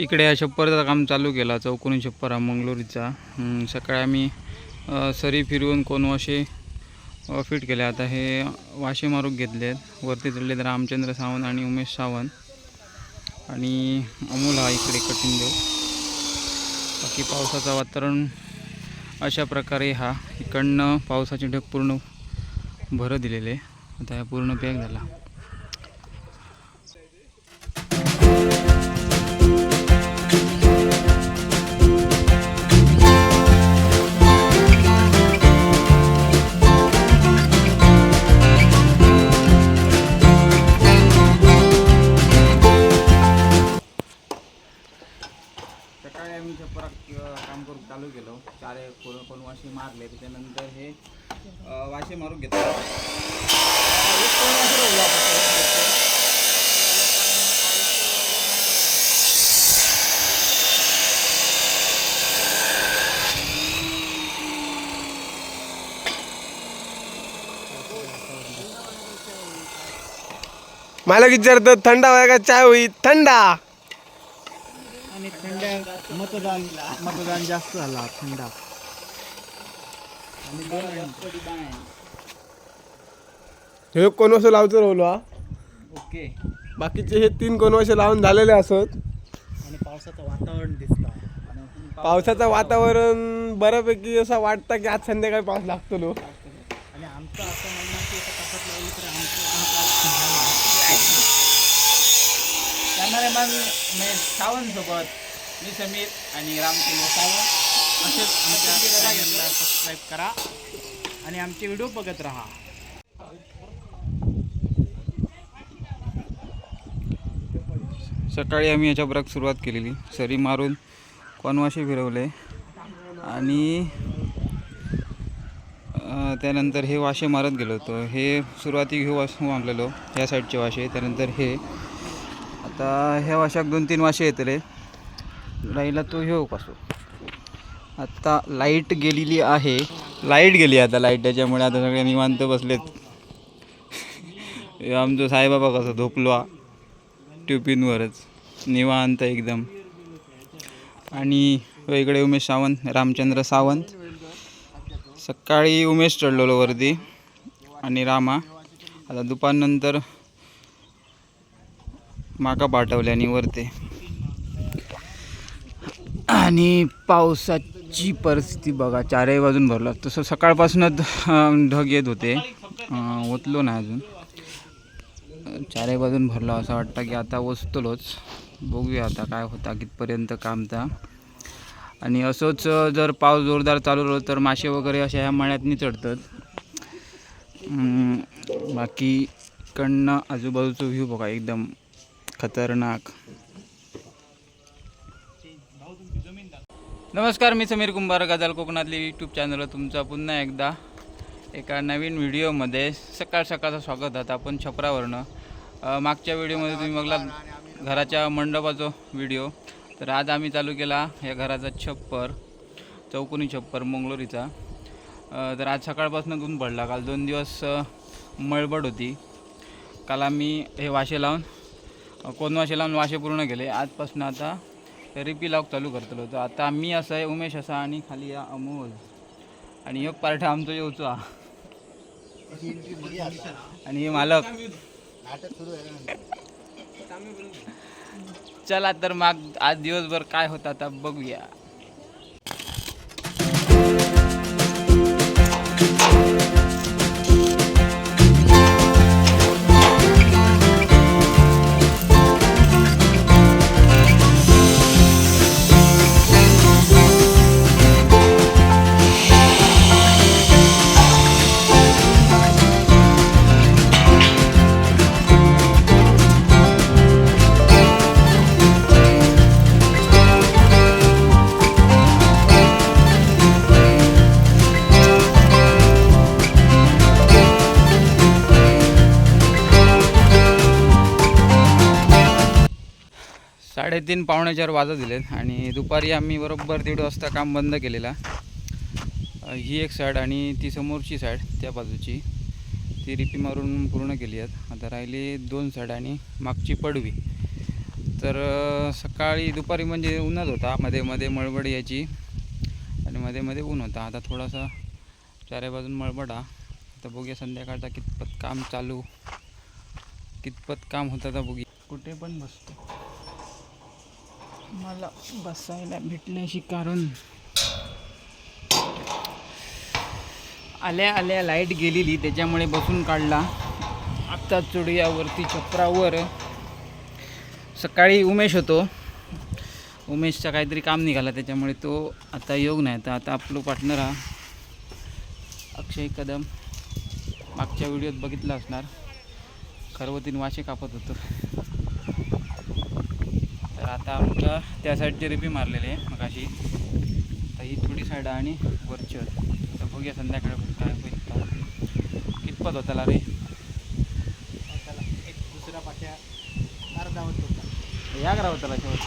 इकडे या छप्परचं काम चालू केला, चौकोनी छप्पर हा मंगलोरीचा. सकाळी आम्ही सरी फिरवून कोण वाशे फिट केले. आता हे वाशे मारूक घेतलेत. वरती चढलेत रामचंद्र सावंत आणि उमेश सावंत आणि अमोल हा इकडे कटिंग देऊ. बाकी पावसाचं वातावरण अशा प्रकारे हा इकडनं पावसाचे ढग पूर्ण भरं दिलेले. आता हा पूर्ण पॅक झाला. सकाळी आम्ही छप्परात काम करून चालू केलं. कोण वाशे मारले. त्याच्यानंतर हे वाशे मारून घेतले. मला विचारतं थंडा होय का चाय होईल? थंडा. आणि थंड मतदान जास्त झाला थंडा. हे कोण वर्ष लावचं राहिलो हा. ओके. बाकीचे हे 3 कोण वर्ष लावून झालेले असत. आणि पावसाचं वातावरण दिसतं. पावसाचं वातावरण बऱ्यापैकी असं वाटतं की आज संध्याकाळी पाऊस लागतो लो. आणि आमचं असं म्हणणं की एका तासात लावलं तर आमचं कॅमेरामॅन सावंत सोबत मी समीर आणि रामचंद्र सावंत. असेच आमच्या चॅनलला सबस्क्राईब करा आणि आमचे व्हिडिओ बघत राहा. सकाळी आम्ही याच्या ब्रेक सुरुवात केलेली. सरी मारून कोणवाशे फिरवले आणि त्यानंतर हे वाशे मारत गेलो होतो. हे सुरुवाती हे वाश मारलेलो ह्या साईडचे वाशे. त्यानंतर हे आता ह्या वाशाक 2-3 वाशे येतले. राहिला तो हे कसो. आता लाईट गेलेली आहे. लाईट गेली आता लाईट. त्याच्यामुळे आता सगळे निवांत बसलेत. आमचं साईबाबा कसं झोपलो ट्युपिनवरच निवांत एकदम. आणि इकडे उमेश सावंत, रामचंद्र सावंत. सकाळी उमेश चढलेलो वरती आणि रामा. आता दुपारनंतर माका पाठवले आणि वरती. आणि पावसाची परिस्थिती बघा, चारही बाजून भरला. तसं सकाळपासूनच ढग येत होते. ओतलो नाही अजून. चारही बाजून भरला. असं वाटतं की आता ओसतलोच. बघूया आता काय होता कितपर्यंत कामता. आणि असंच जर पाऊस जोरदार चालू राहिलो तर मासे वगैरे अशा ह्या मळ्यातनी चढतात. बाकी इकडनं आजूबाजूचा व्ह्यू बघा एकदम खतरनाक. नमस्कार, मी समीर कुंभार. गजाल कोकणातली यूट्यूब चॅनलवर तुमचा पुन्हा एकदा एका नवीन व्हिडिओमध्ये सकाळ सकाळचं स्वागत आहे. आपण छपरावरनं मागच्या व्हिडिओमध्ये तुम्ही बघला घराच्या मंडपाचा व्हिडिओ. तर आज आम्ही चालू केला या घराचा छप्पर, चौकोनी छप्पर मंगलोरीचा. तर आज सकाळपासून ऊन पडला. काल 2 दिवस मळबड होती. काल आम्ही हे वाशे लावून कोण वाशे लावून वाशे पूर्ण केले. आजपासून आता रिपी लावूक चालू करतलो. तर आता मी असं आहे, उमेश असा आणि खाली या अमोल आणि एक पार्ट आमचा येऊचा आणि हे मालक. चला तर मग आज दिवसभर काय होतं आता बघूया. साडेतीन पावणे 4 वाजत दिलेत आणि दुपारी आम्ही बरोबर 1:30 वाजता काम बंद केलेला. ही एक साईड आणि ती समोरची साईड त्या बाजूची ती रिपी मारून पूर्ण केली आहेत. आता राहिली 2 साईड आणि मागची पडवी. तर सकाळी दुपारी म्हणजे ऊनच होता, मध्ये मध्ये मळबड यायची आणि मध्ये मध्ये ऊन होता. आता थोडासा चारी बाजून मळबडा. आता बघूया संध्याकाळचा कितपत काम चालू, कितपत काम होतं तर बघूया. कुठे पण बसतो, मला बसायला भेटल्याशी कारण आल्या आल्या लाईट गेलेली त्याच्यामुळे बसून काढला. आत्ता चढूयावरती छपरावर. सकाळी उमेश होतो, उमेशचा काहीतरी काम निघाला त्याच्यामुळे तो आता योग नाही. तर आता आपलं पार्टनर हा अक्षय कदम, मागच्या व्हिडिओत बघितला असणार, खरवतीन वाशे कापत होतो. तर आता आमच्या त्या साईडचे रिपी मारलेले आहे मगाशी. तर ही थोडी साईड आणि वरची. तर बघूया संध्याकाळी काय होईल. कितपत होताला रे त्याला एक दुसरा पाट्या अर्धावत होता. या करा होताला शेवट.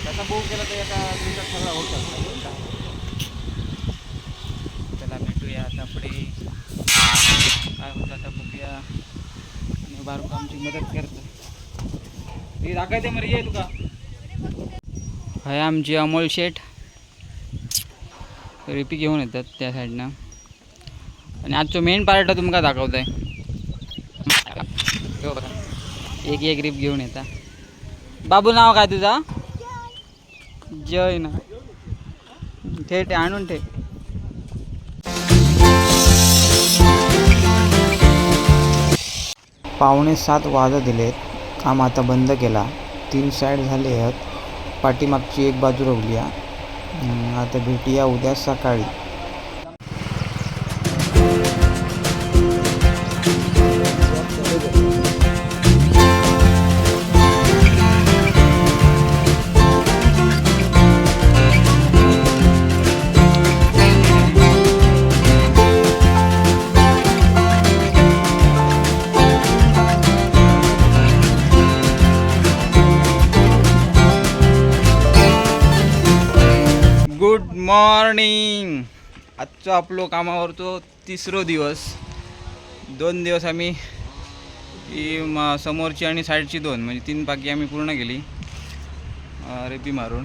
त्याचा बोव केला तर एका दिवसात सगळा होत असता. त्याला भेटूया आता पुढे काय होतं आता बघूया. आणि बारको आमची मदत करतो. ती दाखायते मग ये तुका. हाय आमची अमोल शेठ रिपी घेऊन येतात त्या साईडनं. आणि आजचं मेन पार्ट तुमका दाखवत आहे. एक एक रिप घेऊन येता. बाबू नाव काय तुझा? जय ना. ठे आणून ठे. पावणे 7 वाजत दिलेत. काम आता बंद केला. 3 साईड झाले आहेत. पाठीमागची एक बाजू रवली. आता भेटूया उद्या सकाळी. Good morning. आजचा आपलो कामावरचो 3रो दिवस. 2 दिवस आम्ही ही समोरची आणि साईडची 2 म्हणजे 3 पाकी आम्ही पूर्ण केली रेपी मारून.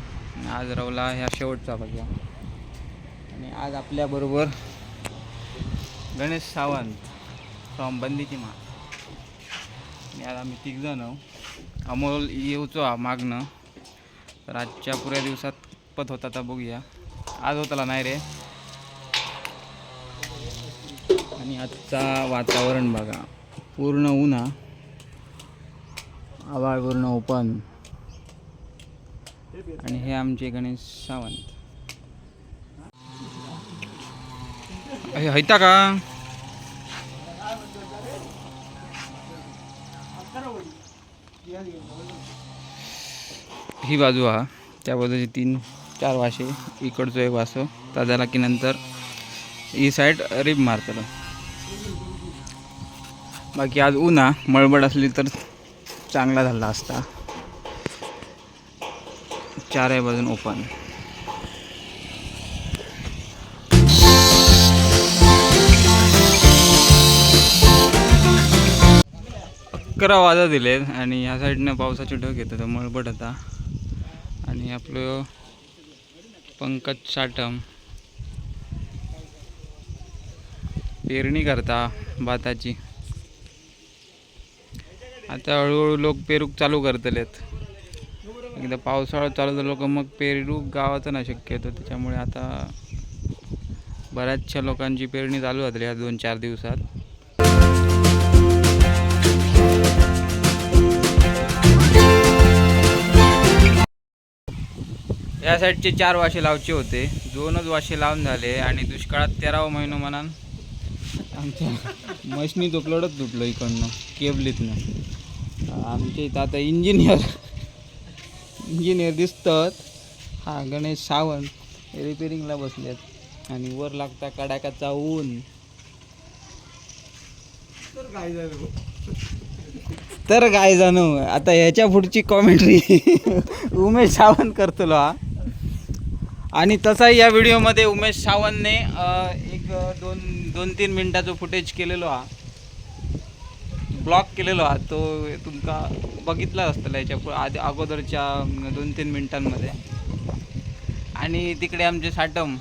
आज रवला ह्या शेवटचा पाक्या. आणि आज आपल्याबरोबर गणेश सावंत फ्रॉम बंदीची मा. आणि आज आम्ही 3 जण. अमोल येऊचो मागणं. तर आजच्या पुऱ्या दिवसात पत होता तर बघूया. आज होताला नाही रे. आणि आजचा वातावरण बघा, पूर्ण उन्हा, आभाळ पूर्ण ओपन. आणि हे आमचे गणेश सावंत. हैता का ही बाजू हा, त्या बाजूची 3-4 वाशे, इकडचं एक वासो तर झाला की नंतर ही साईड रिप मारतलं. बाकी आज उन्हा मळबड असली तर चांगला झाला असता. 4 बाजून ओपन. अकरा वाजत दिलेत आणि ह्या साईडनं पावसाचे ढग येतात. मळबड होता. आणि आपलं पंकज साटम पेरणी करता भाताची. आता हळूहळू लोक पेरूक चालू करतलेत. एकदा पावसाळा चालू झाला लोक मग पेरू गावाचं नाही शक्यतो. त्याच्यामुळे आता बऱ्याचशा लोकांची पेरणी चालू झाली या 2-4 दिवसात. या साईडचे 4 वाशे लावचे होते. 2च वाशे लावून झाले. आणि दुष्काळात 13वा महिना म्हणान आमच्या मशनी तुटलोडच तुटलो इकडनं केबलीतनं. आमच्या इथं आता इंजिनियर दिसतात. हा गणेश सावंत रिपेरिंगला बसलेत. आणि वर लागता कडाक्याचा ऊन. तर काय जाणू आता ह्याच्या पुढची कॉमेंट्री उमेश सावंत करतो हा. आणि तसाही या व्हिडिओमध्ये उमेश सावंतने एक 2-3 मिनिटाचं फुटेज केलेलो हा. ब्लॉक केलेलो हा तो तुमका बघितला असताना याच्या आधी अगोदरच्या 2-3 मिनिटांमध्ये. आणि तिकडे आमचे साटम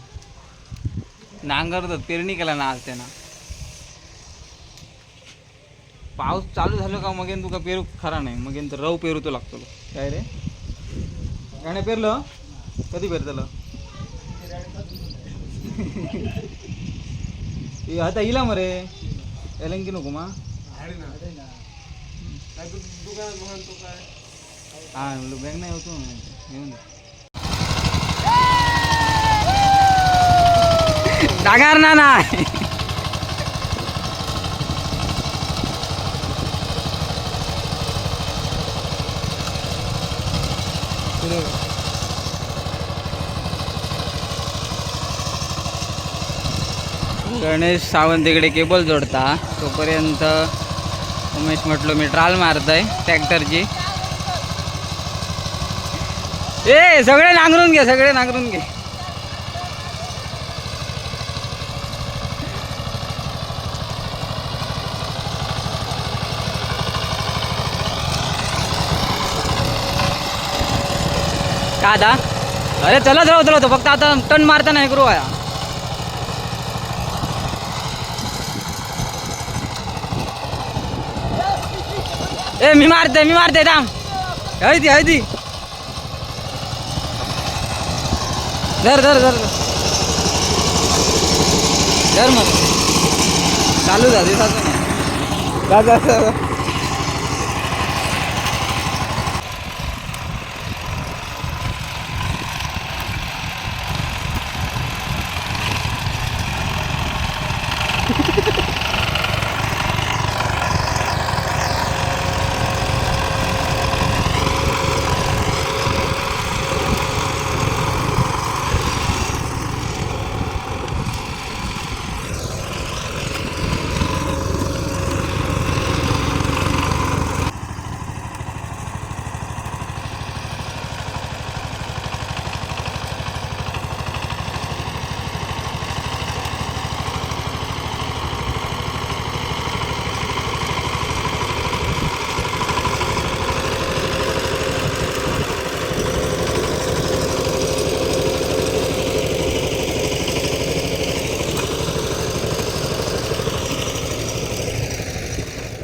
नांगरतात, पेरणी केला ना आज त्यांना. पाऊस चालू झालो का मग तुका पेरू खरा नाही, मग तर रव पेरू तो लागतो. काय रे गाणे पेरलं कधी पेरतलं आता इला मरे एलंकी नको मा हा बँक नाही होतो येऊन डागार ना नाही. गणेश सावंत इकडे केबल जोडता तोपर्यंत उमेश म्हटलं मी ट्राल मारतोय ट्रॅक्टरची. ए सगळे नांगरून घे, सगळे नांगरून घे. का आता अरे चलत राहतो फक्त आता टन मारता नाही करू आया. ए मी मारते थांब. हळदी धर मग चालू झाली जा.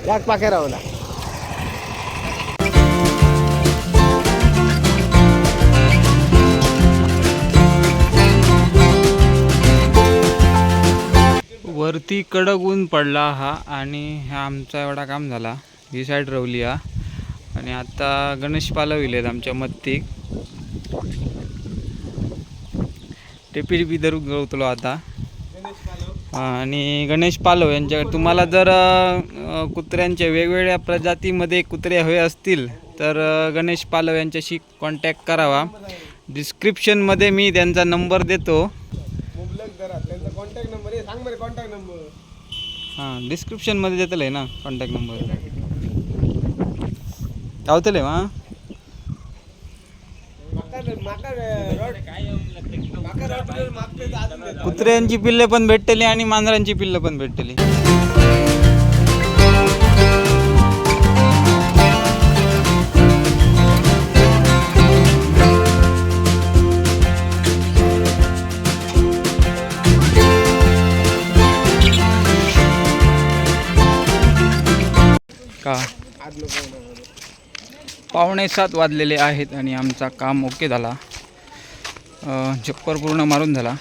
याक पाके राहुला. वरती कडक ऊन पडला हा आणि हा आमचा एवढा काम झाला. ही साईड रवली हा आणि आता गणेश पालविलेत आमच्या मत्तीक. टेपी धरू गवतलो आता. आणि गणेश पालव यांच्याकडे तुम्हाला जर कुत्र्यांच्या वेगवेगळ्या प्रजातीमध्ये कुत्रे हवे असतील तर गणेश पालव यांच्याशी कॉन्टॅक्ट करावा. डिस्क्रिप्शनमध्ये मी त्यांचा नंबर देतो. हां डिस्क्रिप्शनमध्ये देतलं आहे ना कॉन्टॅक्ट नंबर लावतले हां. कुत्र्यांची पिल्ले पण भेटतली आणि मांजरांची पिल्ले पण भेटतली. का 6:45 वाजलेले आहेत आणि आमचा काम ओके झाला. चक्कर पूर्ण मारून झाला.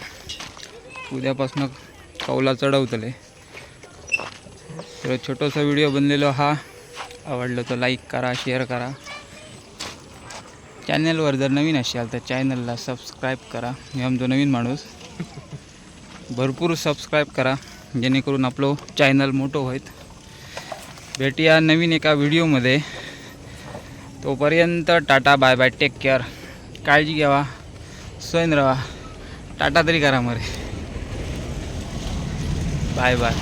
उद्यापासून कौला चढवतले. तर छोटासा व्हिडिओ बनलेलो हा आवडलं तर लाईक करा, शेअर करा. चॅनलवर जर नवीन असाल तर चॅनलला सबस्क्राईब करा. मी आमचा नवीन माणूस. भरपूर सबस्क्राईब करा जेणेकरून आपलं चॅनल मोठं होईल. भेटूया नवीन एका व्हिडिओमध्ये. तोपर्यंत tata bye bye, take care. काळजी घ्यावा, स्वयं राहा. टाटा तरी करा मरे. Bye bye.